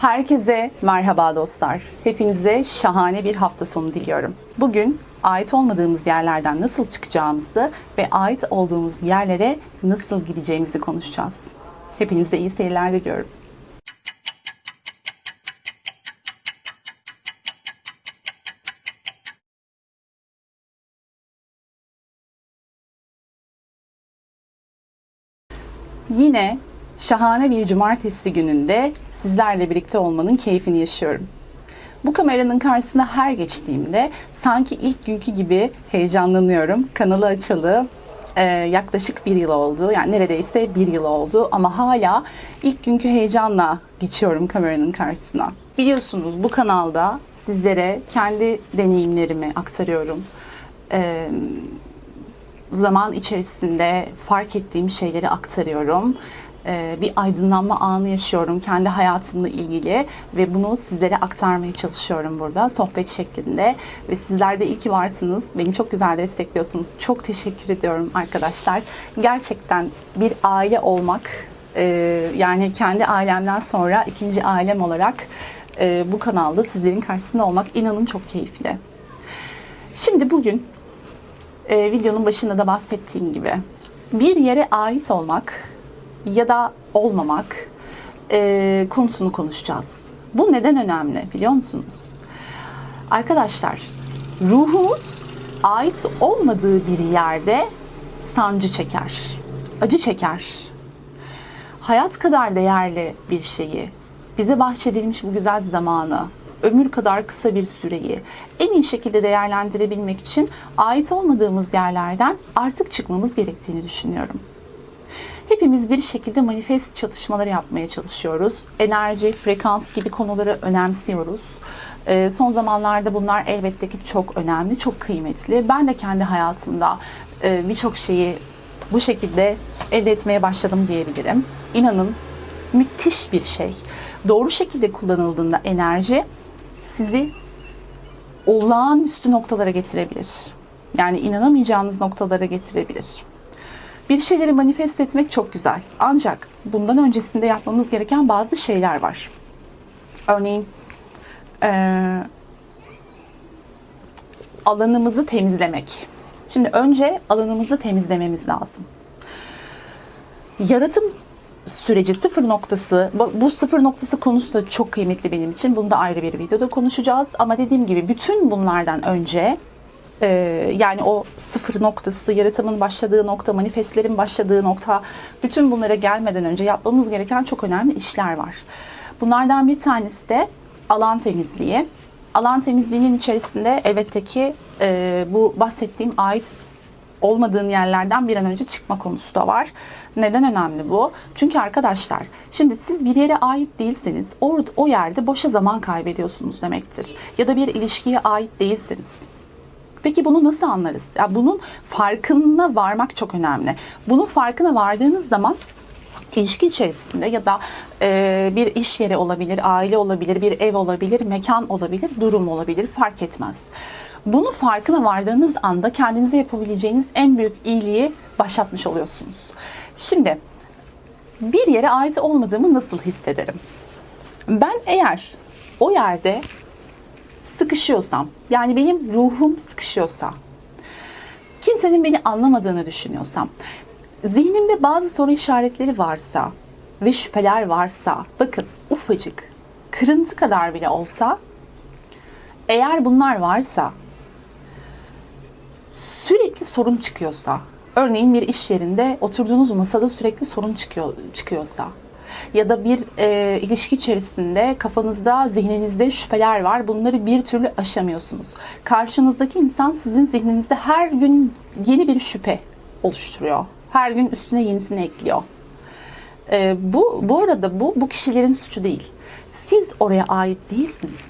Herkese merhaba dostlar. Hepinize şahane bir hafta sonu diliyorum. Bugün ait olmadığımız yerlerden nasıl çıkacağımızı ve ait olduğumuz yerlere nasıl gideceğimizi konuşacağız. Hepinize iyi seyirler diliyorum. Yine şahane bir cumartesi gününde sizlerle birlikte olmanın keyfini yaşıyorum. Bu kameranın karşısına her geçtiğimde sanki ilk günkü gibi heyecanlanıyorum. Kanalı açalı yaklaşık bir yıl oldu. Yani neredeyse bir yıl oldu ama hala ilk günkü heyecanla geçiyorum kameranın karşısına. Biliyorsunuz bu kanalda sizlere kendi deneyimlerimi aktarıyorum. Zaman içerisinde fark ettiğim şeyleri aktarıyorum. Bir aydınlanma anı yaşıyorum kendi hayatımla ilgili ve bunu sizlere aktarmaya çalışıyorum burada sohbet şeklinde ve sizler de iyi ki varsınız. Beni çok güzel destekliyorsunuz. Çok teşekkür ediyorum arkadaşlar. Gerçekten bir aile olmak, yani kendi ailemden sonra ikinci ailem olarak bu kanalda sizlerin karşısında olmak inanın çok keyifli. Şimdi bugün videonun başında da bahsettiğim gibi bir yere ait olmak ya da olmamak konusunu konuşacağız. Bu neden önemli biliyor musunuz? Arkadaşlar, ruhumuz ait olmadığı bir yerde sancı çeker, acı çeker. Hayat kadar değerli bir şeyi, bize bahşedilmiş bu güzel zamanı, ömür kadar kısa bir süreyi en iyi şekilde değerlendirebilmek için ait olmadığımız yerlerden artık çıkmamız gerektiğini düşünüyorum. Hepimiz bir şekilde manifest çalışmaları yapmaya çalışıyoruz. Enerji, frekans gibi konuları önemsiyoruz. Son zamanlarda bunlar elbette ki çok önemli, çok kıymetli. Ben de kendi hayatımda birçok şeyi bu şekilde elde etmeye başladım diyebilirim. İnanın müthiş bir şey. Doğru şekilde kullanıldığında enerji sizi olağanüstü noktalara getirebilir. Yani inanamayacağınız noktalara getirebilir. Bir şeyleri manifest etmek çok güzel. Ancak bundan öncesinde yapmamız gereken bazı şeyler var. Örneğin alanımızı temizlemek. Şimdi önce alanımızı temizlememiz lazım. Yaratım süreci sıfır noktası, bu sıfır noktası konusu da çok kıymetli benim için. Bunu da ayrı bir videoda konuşacağız. Ama dediğim gibi bütün bunlardan önce yani o sıfır noktası, yaratımın başladığı nokta, manifestlerin başladığı nokta, bütün bunlara gelmeden önce yapmamız gereken çok önemli işler var. Bunlardan bir tanesi de alan temizliği. Alan temizliğinin içerisinde elbette ki bu bahsettiğim ait olmadığın yerlerden bir an önce çıkma konusu da var. Neden önemli bu? Çünkü arkadaşlar, şimdi siz bir yere ait değilseniz o yerde boşa zaman kaybediyorsunuz demektir. Ya da bir ilişkiye ait değilsiniz. Peki bunu nasıl anlarız? Ya bunun farkına varmak çok önemli. Bunun farkına vardığınız zaman ilişki içerisinde ya da bir iş yeri olabilir, aile olabilir, bir ev olabilir, mekan olabilir, durum olabilir, fark etmez. Bunun farkına vardığınız anda kendinize yapabileceğiniz en büyük iyiliği başlatmış oluyorsunuz. Şimdi bir yere ait olmadığımı nasıl hissederim? Ben eğer o yerde sıkışıyorsam, yani benim ruhum sıkışıyorsa, kimsenin beni anlamadığını düşünüyorsam, zihnimde bazı soru işaretleri varsa ve şüpheler varsa, bakın ufacık, kırıntı kadar bile olsa, eğer bunlar varsa, sürekli sorun çıkıyorsa, örneğin bir iş yerinde oturduğunuz masada sürekli sorun çıkıyorsa ya da bir ilişki içerisinde kafanızda, zihninizde şüpheler var, bunları bir türlü aşamıyorsunuz. Karşınızdaki insan sizin zihninizde her gün yeni bir şüphe oluşturuyor. Her gün üstüne yenisini ekliyor. Bu arada bu kişilerin suçu değil. Siz oraya ait değilsiniz.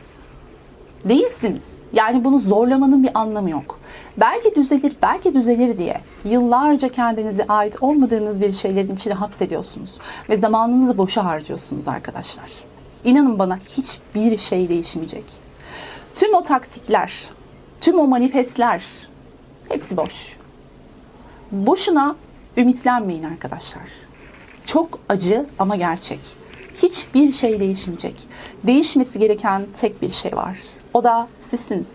Değilsiniz. Yani bunu zorlamanın bir anlamı yok. Belki düzelir, belki düzelir diye yıllarca kendinize ait olmadığınız bir şeylerin içine hapsediyorsunuz. Ve zamanınızı boşa harcıyorsunuz arkadaşlar. İnanın bana hiçbir şey değişmeyecek. Tüm o taktikler, tüm o manifestler hepsi boş. Boşuna ümitlenmeyin arkadaşlar. Çok acı ama gerçek. Hiçbir şey değişmeyecek. Değişmesi gereken tek bir şey var. O da sizsiniz.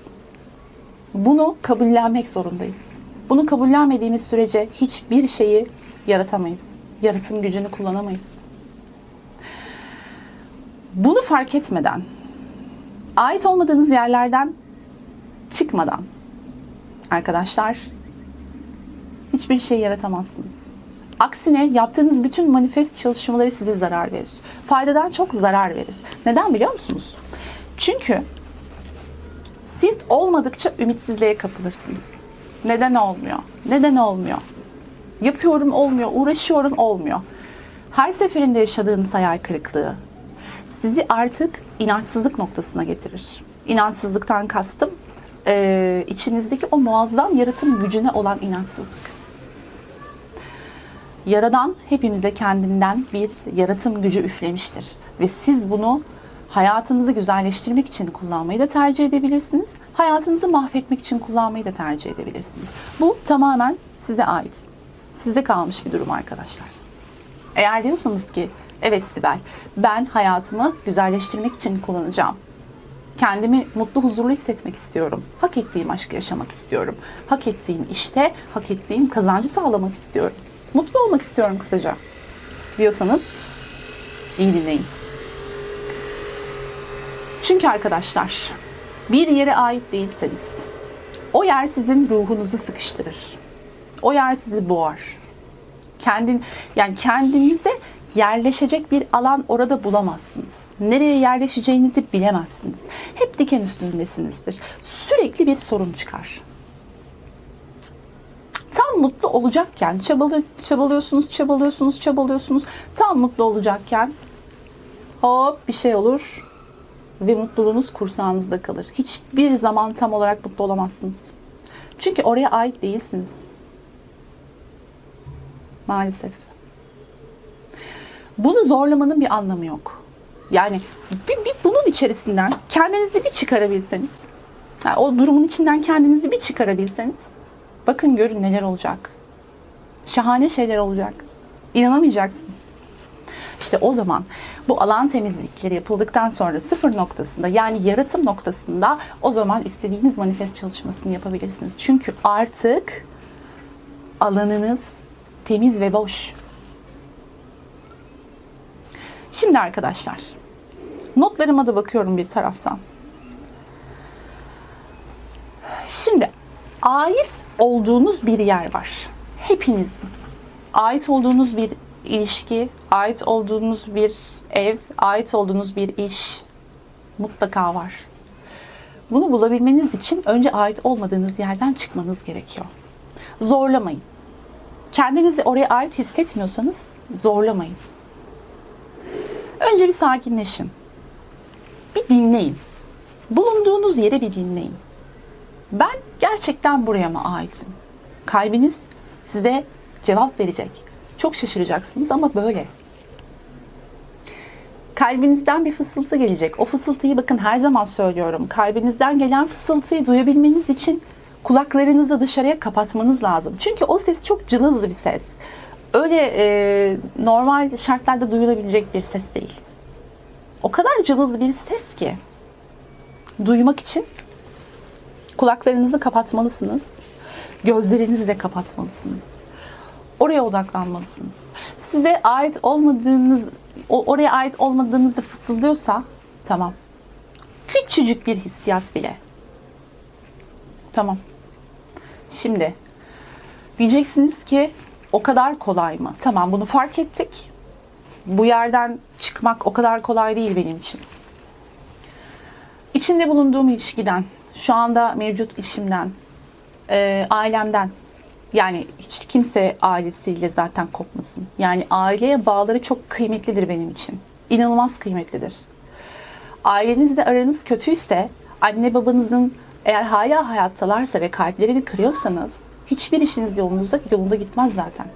Bunu kabullenmek zorundayız. Bunu kabullenmediğimiz sürece hiçbir şeyi yaratamayız. Yaratım gücünü kullanamayız. Bunu fark etmeden, ait olmadığınız yerlerden çıkmadan arkadaşlar hiçbir şey yaratamazsınız. Aksine yaptığınız bütün manifest çalışmaları size zarar verir. Faydadan çok zarar verir. Neden biliyor musunuz? Çünkü siz olmadıkça ümitsizliğe kapılırsınız. Neden olmuyor? Neden olmuyor? Yapıyorum olmuyor, uğraşıyorum olmuyor. Her seferinde yaşadığınız hayal kırıklığı sizi artık inançsızlık noktasına getirir. İnançsızlıktan kastım içinizdeki o muazzam yaratım gücüne olan inançsızlık. Yaradan hepimize kendinden bir yaratım gücü üflemiştir. Ve siz bunu hayatınızı güzelleştirmek için kullanmayı da tercih edebilirsiniz. Hayatınızı mahvetmek için kullanmayı da tercih edebilirsiniz. Bu tamamen size ait. Size kalmış bir durum arkadaşlar. Eğer diyorsanız ki evet Sibel, ben hayatımı güzelleştirmek için kullanacağım. Kendimi mutlu, huzurlu hissetmek istiyorum. Hak ettiğim aşkı yaşamak istiyorum. Hak ettiğim işte, hak ettiğim kazancı sağlamak istiyorum. Mutlu olmak istiyorum kısaca diyorsanız iyi dinleyin. Çünkü arkadaşlar bir yere ait değilseniz o yer sizin ruhunuzu sıkıştırır. O yer sizi boğar. Kendinize yerleşecek bir alan orada bulamazsınız. Nereye yerleşeceğinizi bilemezsiniz. Hep diken üstündesinizdir. Sürekli bir sorun çıkar. Tam mutlu olacakken çabalıyorsunuz. Tam mutlu olacakken hop bir şey olur ve mutluluğunuz kursağınızda kalır. Hiçbir zaman tam olarak mutlu olamazsınız. Çünkü oraya ait değilsiniz. Maalesef. Bunu zorlamanın bir anlamı yok. Yani bunun içerisinden kendinizi bir çıkarabilseniz, yani o durumun içinden kendinizi bir çıkarabilseniz, bakın görün neler olacak. Şahane şeyler olacak. İnanamayacaksınız. İşte o zaman bu alan temizlikleri yapıldıktan sonra sıfır noktasında, yani yaratım noktasında, o zaman istediğiniz manifest çalışmasını yapabilirsiniz. Çünkü artık alanınız temiz ve boş. Şimdi arkadaşlar, notlarıma da bakıyorum bir taraftan. Şimdi ait olduğunuz bir yer var. Hepinizin ait olduğunuz bir ilişki, ait olduğunuz bir ev, ait olduğunuz bir iş mutlaka var. Bunu bulabilmeniz için önce ait olmadığınız yerden çıkmanız gerekiyor. Zorlamayın. Kendinizi oraya ait hissetmiyorsanız zorlamayın. Önce bir sakinleşin. Bir dinleyin. Bulunduğunuz yere bir dinleyin. Ben gerçekten buraya mı aitim? Kalbiniz size cevap verecek. Çok şaşıracaksınız ama böyle. Kalbinizden bir fısıltı gelecek. O fısıltıyı bakın her zaman söylüyorum. Kalbinizden gelen fısıltıyı duyabilmeniz için kulaklarınızı dışarıya kapatmanız lazım. Çünkü o ses çok cılız bir ses. Öyle normal şartlarda duyulabilecek bir ses değil. O kadar cılız bir ses ki duymak için kulaklarınızı kapatmalısınız. Gözlerinizi de kapatmalısınız. Oraya odaklanmalısınız. Size ait olmadığınız, oraya ait olmadığınızı fısıldıyorsa tamam. Küçücük bir hissiyat bile. Tamam. Şimdi diyeceksiniz ki o kadar kolay mı? Tamam, bunu fark ettik. Bu yerden çıkmak o kadar kolay değil benim için. İçinde bulunduğum ilişkiden, şu anda mevcut işimden, ailemden, yani hiç kimse ailesiyle zaten kopmasın. Yani aileye bağları çok kıymetlidir benim için. İnanılmaz kıymetlidir. Ailenizle aranız kötüyse, anne babanızın eğer hala hayattalarsa ve kalplerini kırıyorsanız hiçbir işiniz yolunda gitmez zaten.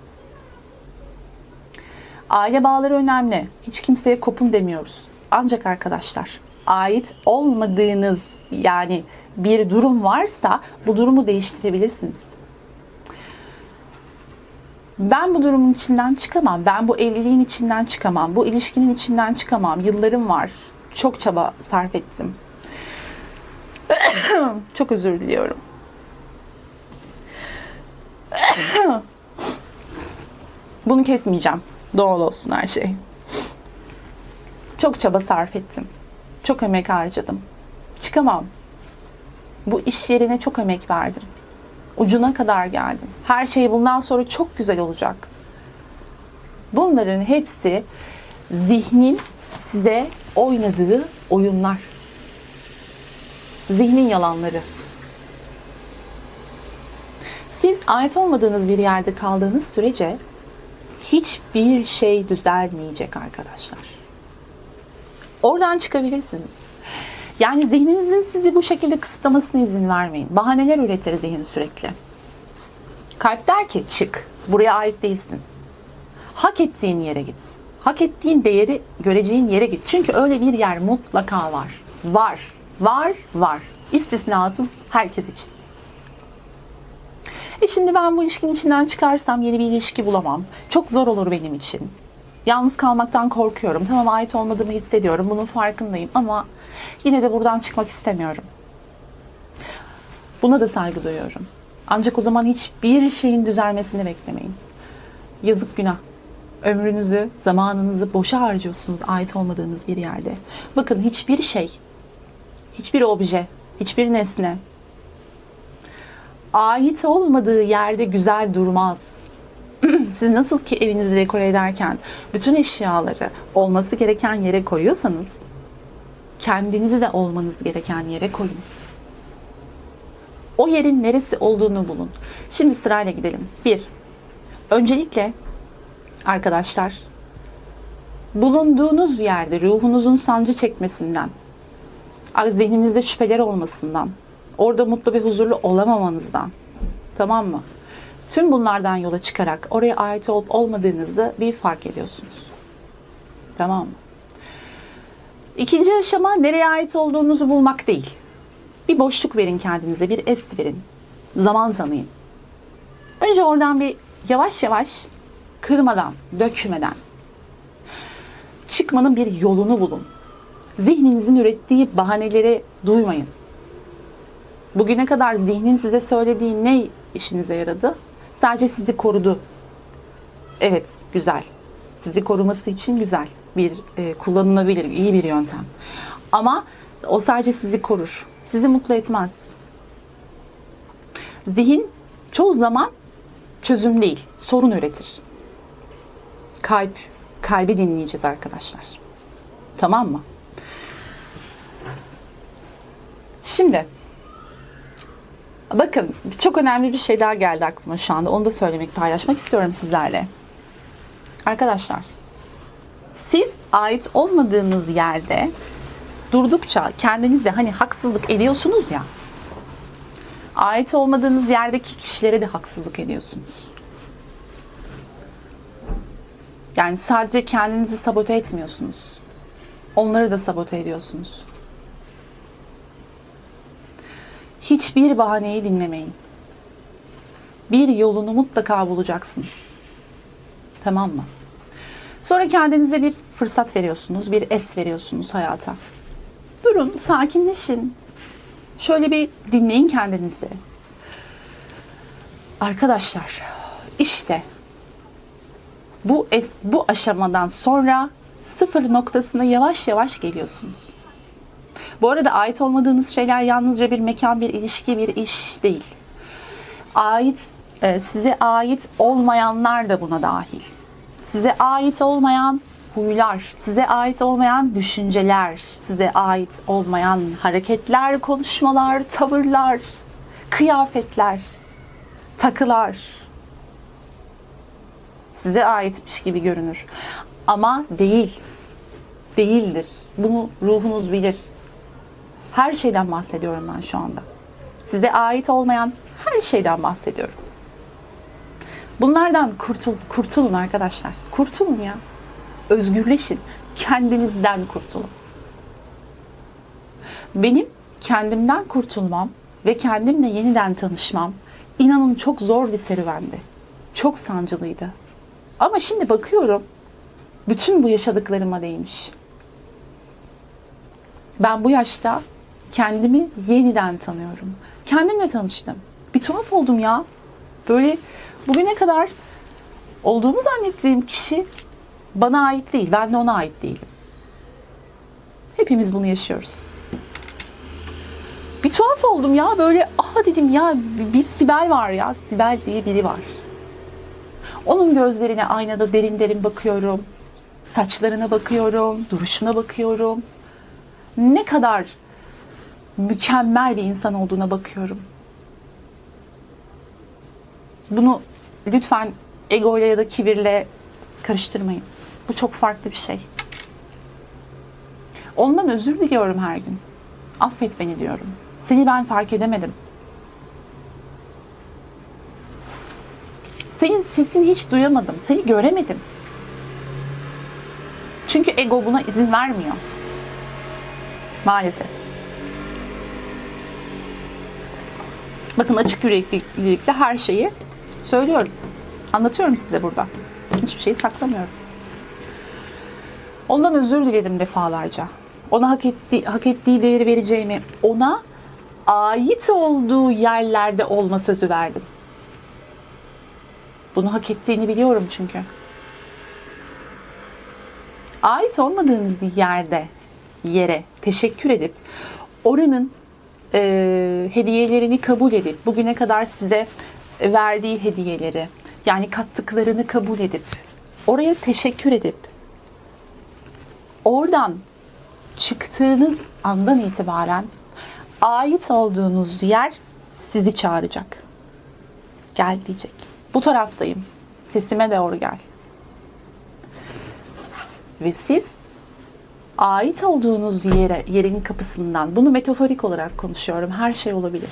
Aile bağları önemli. Hiç kimseye kopun demiyoruz. Ancak arkadaşlar, ait olmadığınız yani bir durum varsa bu durumu değiştirebilirsiniz. Ben bu durumun içinden çıkamam. Ben bu evliliğin içinden çıkamam. Bu ilişkinin içinden çıkamam. Yıllarım var. Çok çaba sarf ettim. Çok özür diliyorum. Bunu kesmeyeceğim. Doğal olsun her şey. Çok çaba sarf ettim. Çok emek harcadım. Çıkamam. Bu iş yerine çok emek verdim. Ucuna kadar geldim. Her şey bundan sonra çok güzel olacak. Bunların hepsi zihnin size oynadığı oyunlar. Zihnin yalanları. Siz ait olmadığınız bir yerde kaldığınız sürece hiçbir şey düzelmeyecek arkadaşlar. Oradan çıkabilirsiniz. Yani zihninizin sizi bu şekilde kısıtlamasına izin vermeyin. Bahaneler üretir zihin sürekli. Kalp der ki çık, buraya ait değilsin. Hak ettiğin yere git. Hak ettiğin değeri göreceğin yere git. Çünkü öyle bir yer mutlaka var. Var, var, var. İstisnasız herkes için. Şimdi ben bu ilişkinin içinden çıkarsam yeni bir ilişki bulamam. Çok zor olur benim için. Yalnız kalmaktan korkuyorum. Tamam, ait olmadığımı hissediyorum. Bunun farkındayım ama yine de buradan çıkmak istemiyorum. Buna da saygı duyuyorum. Ancak o zaman hiçbir şeyin düzelmesini beklemeyin. Yazık, günah. Ömrünüzü, zamanınızı boşa harcıyorsunuz ait olmadığınız bir yerde. Bakın, hiçbir şey, hiçbir obje, hiçbir nesne ait olmadığı yerde güzel durmaz. Siz nasıl ki evinizi dekore ederken bütün eşyaları olması gereken yere koyuyorsanız, kendinizi de olmanız gereken yere koyun. O yerin neresi olduğunu bulun. Şimdi sırayla gidelim. 1. Öncelikle arkadaşlar, bulunduğunuz yerde ruhunuzun sancı çekmesinden, zihninizde şüpheler olmasından, orada mutlu ve huzurlu olamamanızdan, tamam mı? Tüm bunlardan yola çıkarak oraya ait olup olmadığınızı bir fark ediyorsunuz. Tamam mı? İkinci aşama nereye ait olduğunuzu bulmak değil. Bir boşluk verin kendinize, bir es verin. Zaman tanıyın. Önce oradan bir yavaş yavaş, kırmadan, dökmeden çıkmanın bir yolunu bulun. Zihninizin ürettiği bahaneleri duymayın. Bugüne kadar zihnin size söylediği ne işinize yaradı? Sadece sizi korudu. Evet, güzel. Sizi koruması için güzel. Bir kullanılabilir, iyi bir yöntem. Ama o sadece sizi korur. Sizi mutlu etmez. Zihin çoğu zaman çözüm değil, sorun üretir. Kalbi dinleyeceğiz arkadaşlar. Tamam mı? Şimdi bakın, çok önemli bir şey daha geldi aklıma şu anda. Onu da paylaşmak istiyorum sizlerle. Arkadaşlar, siz ait olmadığınız yerde durdukça kendinize hani haksızlık ediyorsunuz ya, ait olmadığınız yerdeki kişilere de haksızlık ediyorsunuz. Yani sadece kendinizi sabote etmiyorsunuz. Onları da sabote ediyorsunuz. Hiçbir bahaneyi dinlemeyin. Bir yolunu mutlaka bulacaksınız. Tamam mı? Sonra kendinize bir fırsat veriyorsunuz, bir es veriyorsunuz hayata. Durun, sakinleşin. Şöyle bir dinleyin kendinizi. Arkadaşlar, işte bu aşamadan sonra sıfır noktasına yavaş yavaş geliyorsunuz. Bu arada ait olmadığınız şeyler yalnızca bir mekan, bir ilişki, bir iş değil. Size ait olmayanlar da buna dahil. Size ait olmayan huylar, size ait olmayan düşünceler, size ait olmayan hareketler, konuşmalar, tavırlar, kıyafetler, takılar. Size aitmiş gibi görünür. Ama değildir. Bunu ruhunuz bilir. Her şeyden bahsediyorum ben şu anda. Size ait olmayan her şeyden bahsediyorum. Bunlardan kurtulun arkadaşlar. Kurtulun ya. Özgürleşin. Kendinizden kurtulun. Benim kendimden kurtulmam ve kendimle yeniden tanışmam, inanın, çok zor bir serüvendi. çok sancılıydı. Ama şimdi bakıyorum, bütün bu yaşadıklarıma değmiş. Ben bu yaşta kendimi yeniden tanıyorum. Kendimle tanıştım. Bir tuhaf oldum ya. Böyle bugüne kadar olduğumu zannettiğim kişi bana ait değil. Ben de ona ait değilim. Hepimiz bunu yaşıyoruz. Bir tuhaf oldum ya. Böyle dedim ya, bir Sibel var ya. Sibel diye biri var. Onun gözlerine aynada derin derin bakıyorum. Saçlarına bakıyorum. Duruşuna bakıyorum. Ne kadar mükemmel bir insan olduğuna bakıyorum. Bunu lütfen egoyla ya da kibirle karıştırmayın. Bu çok farklı bir şey. Ondan özür diliyorum her gün. Affet beni diyorum. Seni ben fark edemedim. Senin sesini hiç duyamadım. Seni göremedim. Çünkü ego buna izin vermiyor. Maalesef. Bakın, açık yüreklilikle her şeyi söylüyorum. Anlatıyorum size burada. Hiçbir şeyi saklamıyorum. Ondan özür diledim defalarca. Ona hak ettiği değeri vereceğimi, ona ait olduğu yerlerde olma sözü verdim. Bunu hak ettiğini biliyorum çünkü. Ait olmadığınız yere teşekkür edip, oranın hediyelerini kabul edip, bugüne kadar size verdiği hediyeleri, yani kattıklarını kabul edip, oraya teşekkür edip, oradan çıktığınız andan itibaren ait olduğunuz yer sizi çağıracak. Gel diyecek. Bu taraftayım. Sesime doğru gel. Ve siz ait olduğunuz yerin kapısından, bunu metaforik olarak konuşuyorum, her şey olabilir.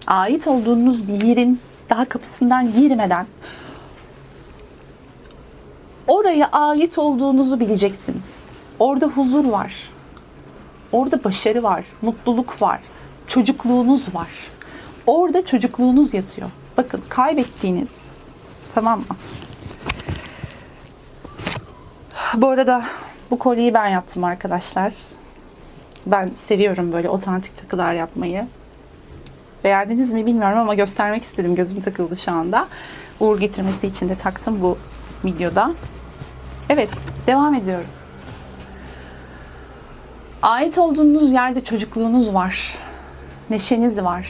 Ait olduğunuz yerin daha kapısından girmeden oraya ait olduğunuzu bileceksiniz. Orada huzur var. Orada başarı var, mutluluk var, çocukluğunuz var. Orada çocukluğunuz yatıyor. Bakın, kaybettiğiniz, tamam mı? Bu arada bu kolyeyi ben yaptım arkadaşlar. Ben seviyorum böyle otantik takılar yapmayı. Beğendiniz mi bilmiyorum ama göstermek istedim. Gözüm takıldı şu anda. Uğur getirmesi için de taktım bu videoda. Evet, devam ediyorum. Ait olduğunuz yerde çocukluğunuz var. Neşeniz var.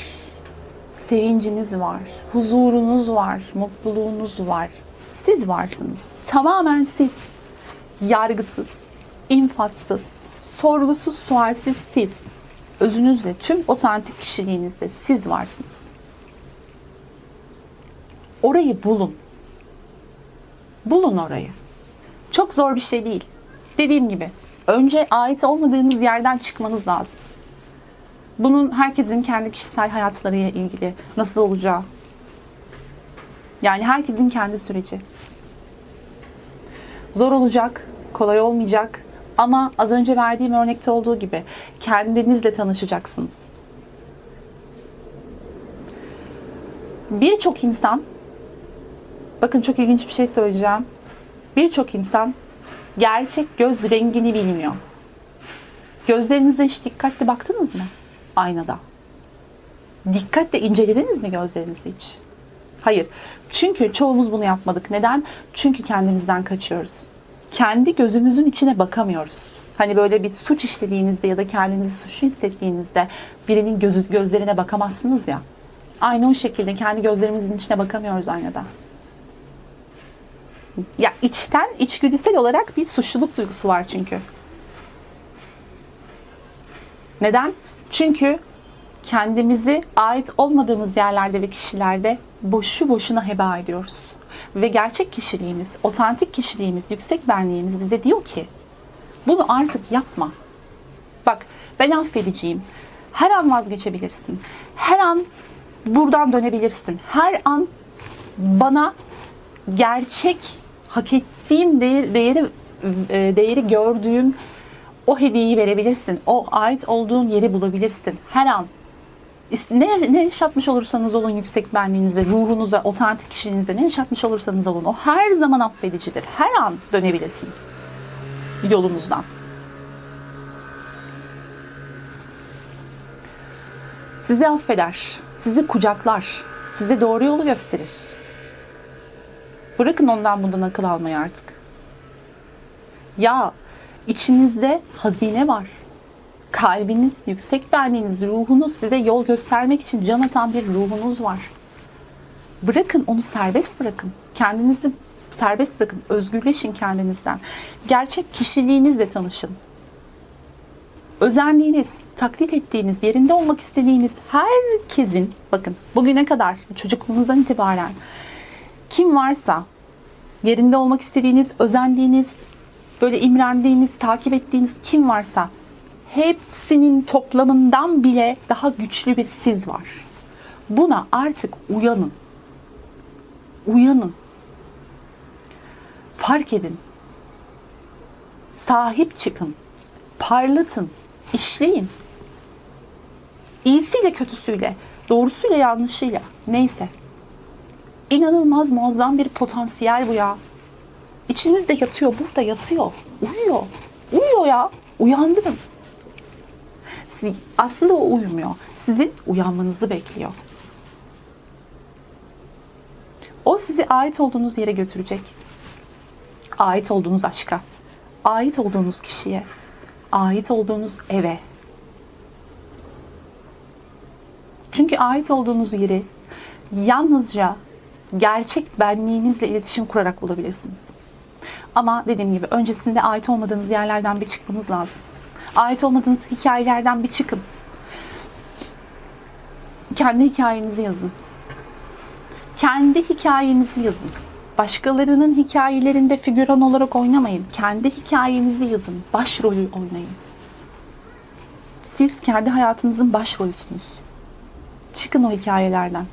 Sevinciniz var. Huzurunuz var. Mutluluğunuz var. Siz varsınız. Tamamen siz. Yargısız, infazsız, sorgusuz, sualsiz siz. Özünüzle, tüm otantik kişiliğinizde siz varsınız. Orayı bulun. Bulun orayı. Çok zor bir şey değil. Dediğim gibi, önce ait olmadığınız yerden çıkmanız lazım. Bunun herkesin kendi kişisel hayatlarıyla ilgili nasıl olacağı. Yani herkesin kendi süreci. Zor olacak, kolay olmayacak ama az önce verdiğim örnekte olduğu gibi kendinizle tanışacaksınız. Birçok insan, bakın çok ilginç bir şey söyleyeceğim. Birçok insan gerçek göz rengini bilmiyor. Gözlerinize hiç dikkatli baktınız mı? Aynada. Dikkatle incelediniz mi gözlerinizi hiç? Hayır. Çünkü çoğumuz bunu yapmadık. Neden? Çünkü kendimizden kaçıyoruz. Kendi gözümüzün içine bakamıyoruz. Hani böyle bir suç işlediğinizde ya da kendinizi suçlu hissettiğinizde birinin gözlerine bakamazsınız ya. Aynı o şekilde kendi gözlerimizin içine bakamıyoruz aynada. Ya içgüdüsel olarak bir suçluluk duygusu var çünkü. Neden? Çünkü kendimizi ait olmadığımız yerlerde ve kişilerde boşu boşuna heba ediyoruz. Ve gerçek kişiliğimiz, otantik kişiliğimiz, yüksek benliğimiz bize diyor ki bunu artık yapma. Bak, ben affedeceğim. Her an vazgeçebilirsin. Her an buradan dönebilirsin. Her an bana gerçek, hak ettiğim değeri gördüğüm o hediyeyi verebilirsin. O ait olduğun yeri bulabilirsin. Her an. Ne yaşatmış olursanız olun yüksek benliğinize, ruhunuza, otantik kişiliğinize ne yaşatmış olursanız olun o her zaman affedicidir. Her an dönebilirsiniz yolunuzdan. Sizi affeder, sizi kucaklar, size doğru yolu gösterir. Bırakın ondan bundan akıl almayı artık. Ya içinizde hazine var. Kalbiniz, yüksek benliğiniz, ruhunuz size yol göstermek için can atan bir ruhunuz var. Bırakın onu, serbest bırakın. Kendinizi serbest bırakın. Özgürleşin kendinizden. Gerçek kişiliğinizle tanışın. Özendiğiniz, taklit ettiğiniz, yerinde olmak istediğiniz herkesin, bakın bugüne kadar çocukluğunuzdan itibaren kim varsa yerinde olmak istediğiniz, özendiğiniz, böyle imrendiğiniz, takip ettiğiniz kim varsa hepsinin toplamından bile daha güçlü bir siz var. Buna artık uyanın. Uyanın. Fark edin. Sahip çıkın. Parlatın. İşleyin. İyisiyle kötüsüyle, doğrusuyla yanlışıyla, neyse. İnanılmaz muazzam bir potansiyel bu ya. İçinizde yatıyor, burada yatıyor. Uyuyor. Uyuyor ya. Uyandırın. Aslında o uyumuyor. Sizin uyanmanızı bekliyor. O sizi ait olduğunuz yere götürecek. Ait olduğunuz aşka. Ait olduğunuz kişiye. Ait olduğunuz eve. Çünkü ait olduğunuz yeri yalnızca gerçek benliğinizle iletişim kurarak bulabilirsiniz. Ama dediğim gibi öncesinde ait olmadığınız yerlerden bir çıkmanız lazım. Ait olmadığınız hikayelerden bir çıkın. Kendi hikayenizi yazın. Kendi hikayenizi yazın. Başkalarının hikayelerinde figüran olarak oynamayın. Kendi hikayenizi yazın. Başrolü oynayın. Siz kendi hayatınızın başrolüsünüz. Çıkın o hikayelerden.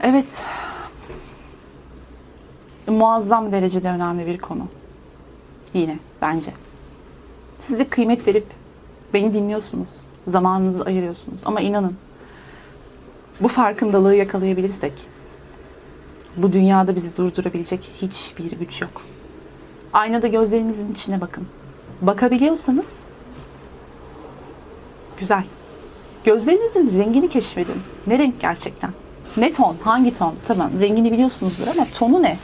Evet. Muazzam derecede önemli bir konu. Yine bence. Siz de kıymet verip beni dinliyorsunuz. Zamanınızı ayırıyorsunuz. Ama inanın, bu farkındalığı yakalayabilirsek bu dünyada bizi durdurabilecek hiçbir güç yok. Aynada gözlerinizin içine bakın. Bakabiliyorsanız güzel. Gözlerinizin rengini keşfedin. Ne renk gerçekten? Ne ton? Hangi ton? Tamam, rengini biliyorsunuzdur ama tonu ne?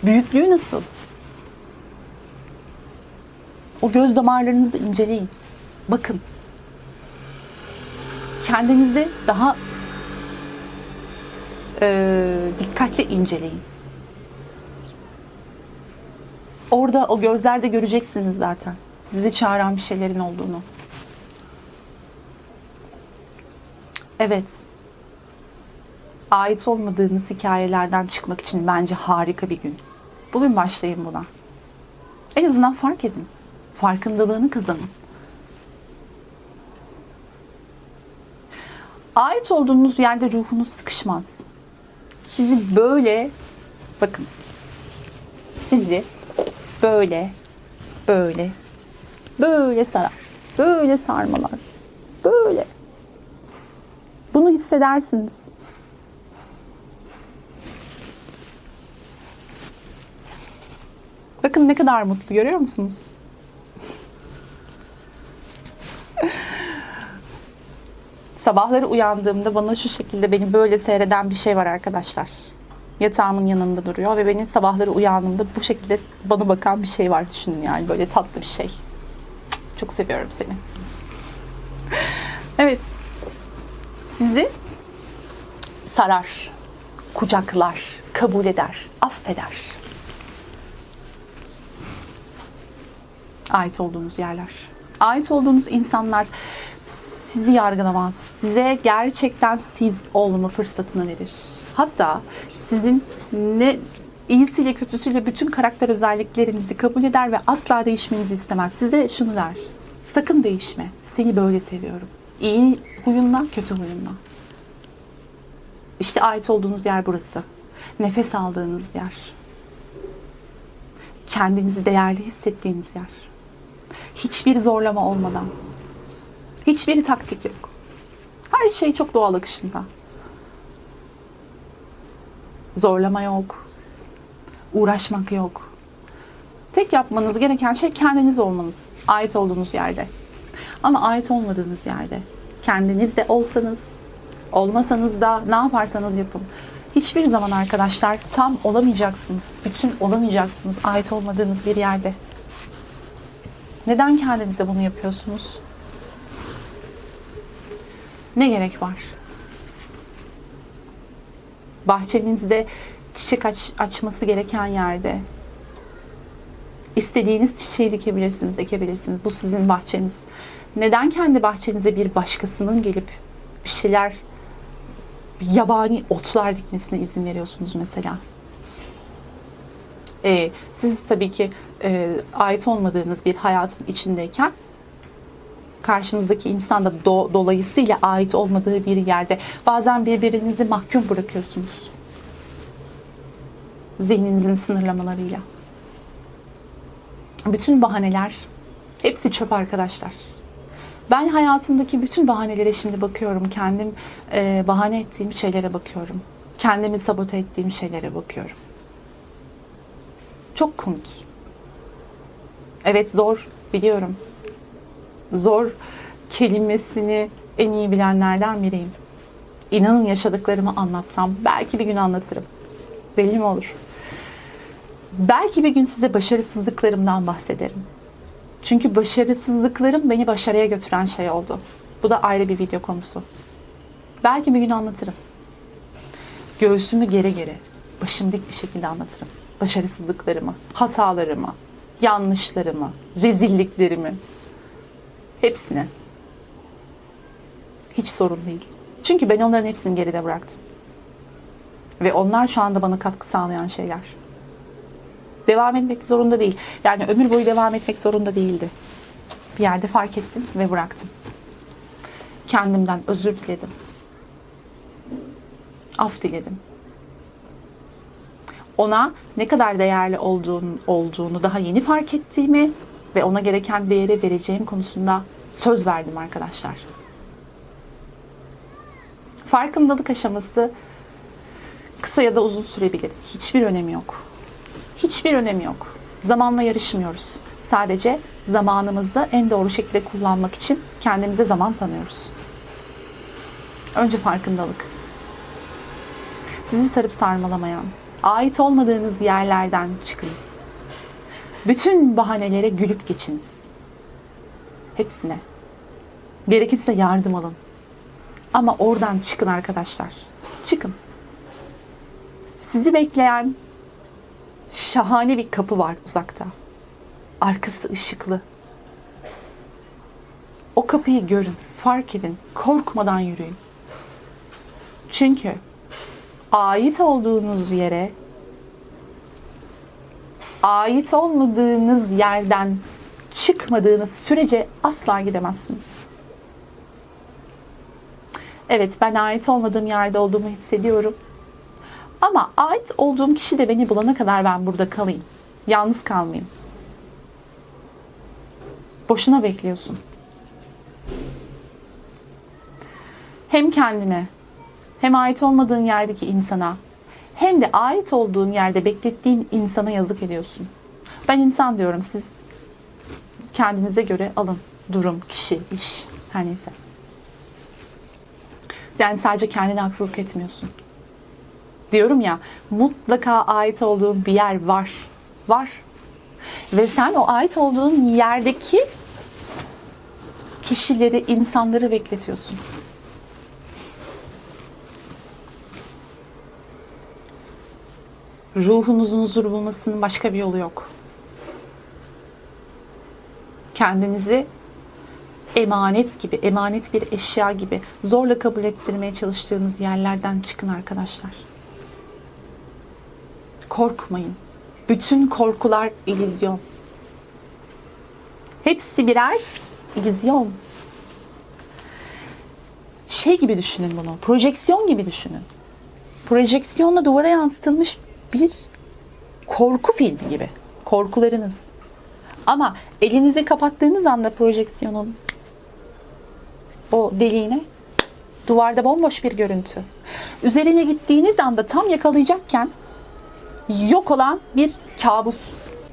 Büyüklüğü nasıl? O göz damarlarınızı inceleyin. Bakın. Kendinizi daha dikkatli inceleyin. Orada o gözlerde göreceksiniz zaten. Sizi çağıran bir şeylerin olduğunu. Evet. Ait olmadığınız hikayelerden çıkmak için bence harika bir gün. Bugün başlayın buna. En azından fark edin. Farkındalığını kazanın. Ait olduğunuz yerde ruhunuz sıkışmaz. Sizi böyle, bakın, sizi böyle sarar. Böyle sarmalar. Böyle. Bunu hissedersiniz. Bakın ne kadar mutlu, görüyor musunuz? Sabahları uyandığımda bana şu şekilde beni böyle seyreden bir şey var arkadaşlar. Yatağımın yanında duruyor ve benim sabahları uyandığımda bu şekilde bana bakan bir şey var, düşünün yani, böyle tatlı bir şey. Çok seviyorum seni. Evet. Sizi sarar, kucaklar, kabul eder, affeder. Ait olduğunuz yerler. Ait olduğunuz insanlar sizi yargılamaz. Size gerçekten siz olma fırsatını verir. Hatta sizin ne iyisiyle kötüsüyle bütün karakter özelliklerinizi kabul eder ve asla değişmenizi istemez. Size şunu der: sakın değişme. Seni böyle seviyorum. İyi huyunla, kötü huyunla. İşte ait olduğunuz yer burası. Nefes aldığınız yer. Kendinizi değerli hissettiğiniz yer. Hiçbir zorlama olmadan. Hiçbir taktik yok. Her şey çok doğal akışında. Zorlama yok. Uğraşmak yok. Tek yapmanız gereken şey kendiniz olmanız. Ait olduğunuz yerde. Ama ait olmadığınız yerde. Kendiniz de olsanız, olmasanız da ne yaparsanız yapın. Hiçbir zaman arkadaşlar tam olamayacaksınız. Bütün olamayacaksınız ait olmadığınız bir yerde. Neden kendinize bunu yapıyorsunuz? Ne gerek var? Bahçenizde çiçek açması gereken yerde istediğiniz çiçeği dikebilirsiniz, ekebilirsiniz. Bu sizin bahçeniz. Neden kendi bahçenize bir başkasının gelip bir şeyler, yabani otlar dikmesine izin veriyorsunuz mesela? Siz tabii ki ait olmadığınız bir hayatın içindeyken karşınızdaki insan da dolayısıyla ait olmadığı bir yerde bazen birbirinizi mahkum bırakıyorsunuz. Zihninizin sınırlamalarıyla. Bütün bahaneler hepsi çöp arkadaşlar. Ben hayatımdaki bütün bahanelere şimdi bakıyorum. Kendim bahane ettiğim şeylere bakıyorum. Kendimi sabote ettiğim şeylere bakıyorum. Çok komik. Evet, zor, biliyorum. Zor kelimesini en iyi bilenlerden biriyim. İnanın yaşadıklarımı anlatsam belki bir gün anlatırım. Belli mi olur? Belki bir gün size başarısızlıklarımdan bahsederim. Çünkü başarısızlıklarım beni başarıya götüren şey oldu. Bu da ayrı bir video konusu. Belki bir gün anlatırım. Göğsümü gere gere, başım dik bir şekilde anlatırım. Başarısızlıklarımı, hatalarımı, yanlışlarımı, rezilliklerimi. Hepsini. Hiç sorun değil. Çünkü ben onların hepsini geride bıraktım. Ve onlar şu anda bana katkı sağlayan şeyler. Devam etmek zorunda değil. Yani ömür boyu devam etmek zorunda değildi. Bir yerde fark ettim ve bıraktım. Kendimden özür diledim. Af diledim. Ona ne kadar değerli olduğunu daha yeni fark ettiğimi ve ona gereken değeri vereceğim konusunda söz verdim arkadaşlar. Farkındalık aşaması kısa ya da uzun sürebilir. Hiçbir önemi yok. Hiçbir önemi yok. Zamanla yarışmıyoruz. Sadece zamanımızı en doğru şekilde kullanmak için kendimize zaman tanıyoruz. Önce farkındalık. Sizi sarıp sarmalamayan, ait olmadığınız yerlerden çıkınız. Bütün bahanelere gülüp geçiniz. Hepsine. Gerekirse yardım alın. Ama oradan çıkın arkadaşlar. Çıkın. Sizi bekleyen şahane bir kapı var uzakta. Arkası ışıklı. O kapıyı görün, fark edin, korkmadan yürüyün. Çünkü ait olduğunuz yere, ait olmadığınız yerden çıkmadığınız sürece asla gidemezsiniz. Evet, ben ait olmadığım yerde olduğumu hissediyorum. Ama ait olduğum kişi de beni bulana kadar ben burada kalayım. Yalnız kalmayayım. Boşuna bekliyorsun. Hem kendine, hem ait olmadığın yerdeki insana, hem de ait olduğun yerde beklettiğin insana yazık ediyorsun. Ben insan diyorum, siz kendinize göre alın. Durum, kişi, iş, her neyse. Yani sadece kendine haksızlık etmiyorsun. Diyorum ya, mutlaka ait olduğun bir yer var. Var. Ve sen o ait olduğun yerdeki kişileri, insanları bekletiyorsun. Ruhunuzun huzur bulmasının başka bir yolu yok. Kendinizi emanet gibi, emanet bir eşya gibi zorla kabul ettirmeye çalıştığınız yerlerden çıkın arkadaşlar. Korkmayın. Bütün korkular illüzyon. Hepsi birer illüzyon. Şey gibi düşünün bunu. Projeksiyon gibi düşünün. Projeksiyonla duvara yansıtılmış bir korku filmi gibi. Korkularınız. Ama elinizi kapattığınız anda projeksiyonun o deliğine, duvarda bomboş bir görüntü. Üzerine gittiğiniz anda tam yakalayacakken yok olan bir kabus.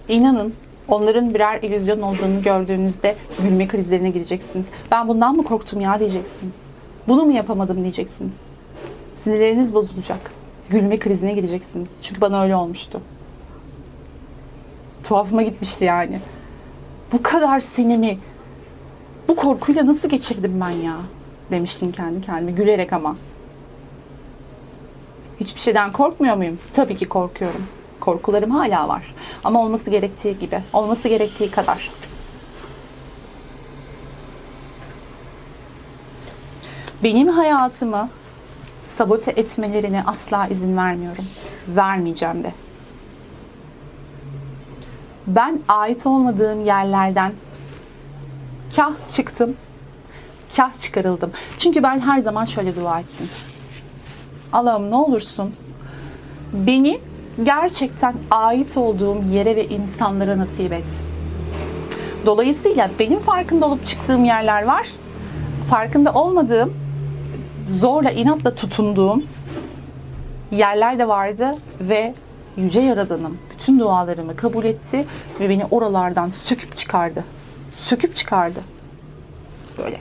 İnanın, onların birer illüzyon olduğunu gördüğünüzde gülme krizlerine gireceksiniz. Ben bundan mı korktum ya diyeceksiniz. Bunu mu yapamadım diyeceksiniz. Sinirleriniz bozulacak. Gülme krizine gireceksiniz. Çünkü bana öyle olmuştu. Tuhafıma gitmişti yani. Bu kadar senemi bu korkuyla nasıl geçirdim ben ya? Demiştim kendi kendime. Gülerek ama. Hiçbir şeyden korkmuyor muyum? Tabii ki korkuyorum. Korkularım hala var. Ama olması gerektiği gibi. Olması gerektiği kadar. Benim hayatımı sabote etmelerine asla izin vermiyorum. Vermeyeceğim de. Ben ait olmadığım yerlerden kah çıktım, kah çıkarıldım. Çünkü ben her zaman şöyle dua ettim. Allah'ım ne olursun beni gerçekten ait olduğum yere ve insanlara nasip et. Dolayısıyla benim farkında olup çıktığım yerler var. Farkında olmadığım, zorla inatla tutunduğum yerler de vardı ve Yüce Yaradanım bütün dualarımı kabul etti ve beni oralardan söküp çıkardı. Söküp çıkardı. Böyle.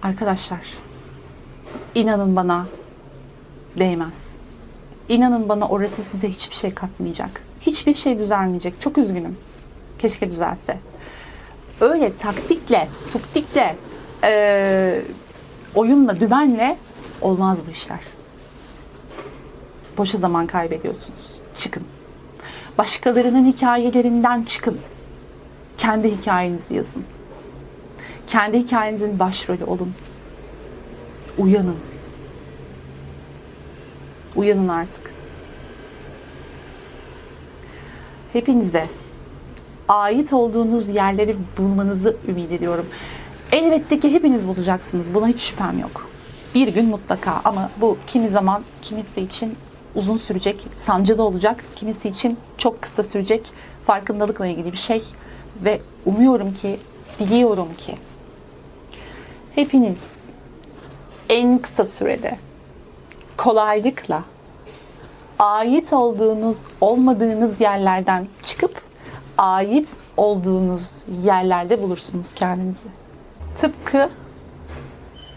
Arkadaşlar, inanın bana değmez. İnanın bana orası size hiçbir şey katmayacak. Hiçbir şey düzelmeyecek. Çok üzgünüm. Keşke düzelse. Öyle taktikle, tuktikle, oyunla, dümenle olmaz bu işler. Boşa zaman kaybediyorsunuz. Çıkın. Başkalarının hikayelerinden çıkın. Kendi hikayenizi yazın. Kendi hikayenizin başrolü olun. Uyanın. Uyanın artık. Hepinize ait olduğunuz yerleri bulmanızı ümit ediyorum. Elbette ki hepiniz bulacaksınız. Buna hiç şüphem yok. Bir gün mutlaka, ama bu kimi zaman kimisi için uzun sürecek, sancılı olacak. Kimisi için çok kısa sürecek, farkındalıkla ilgili bir şey. Ve umuyorum ki, diliyorum ki hepiniz en kısa sürede kolaylıkla ait olduğunuz, olmadığınız yerlerden çıkıp ait olduğunuz yerlerde bulursunuz kendinizi. Tıpkı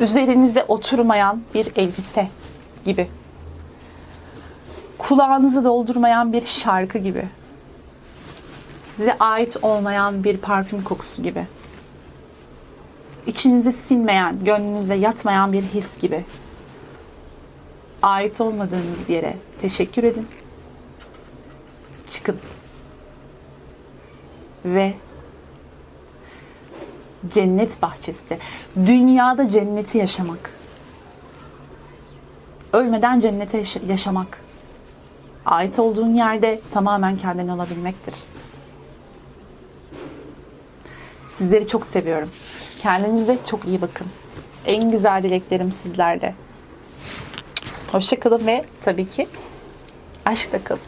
üzerinize oturmayan bir elbise gibi. Kulağınızı doldurmayan bir şarkı gibi. Size ait olmayan bir parfüm kokusu gibi. İçinize sinmeyen, gönlünüze yatmayan bir his gibi. Ait olmadığınız yere teşekkür edin. Çıkın. Ve cennet bahçesi, dünyada cenneti yaşamak. Ölmeden cennete yaşamak. Ait olduğun yerde tamamen kendini alabilmektir. Sizleri çok seviyorum. Kendinize çok iyi bakın. En güzel dileklerim sizlerle. Hoşça kalın ve tabii ki aşkla kalın.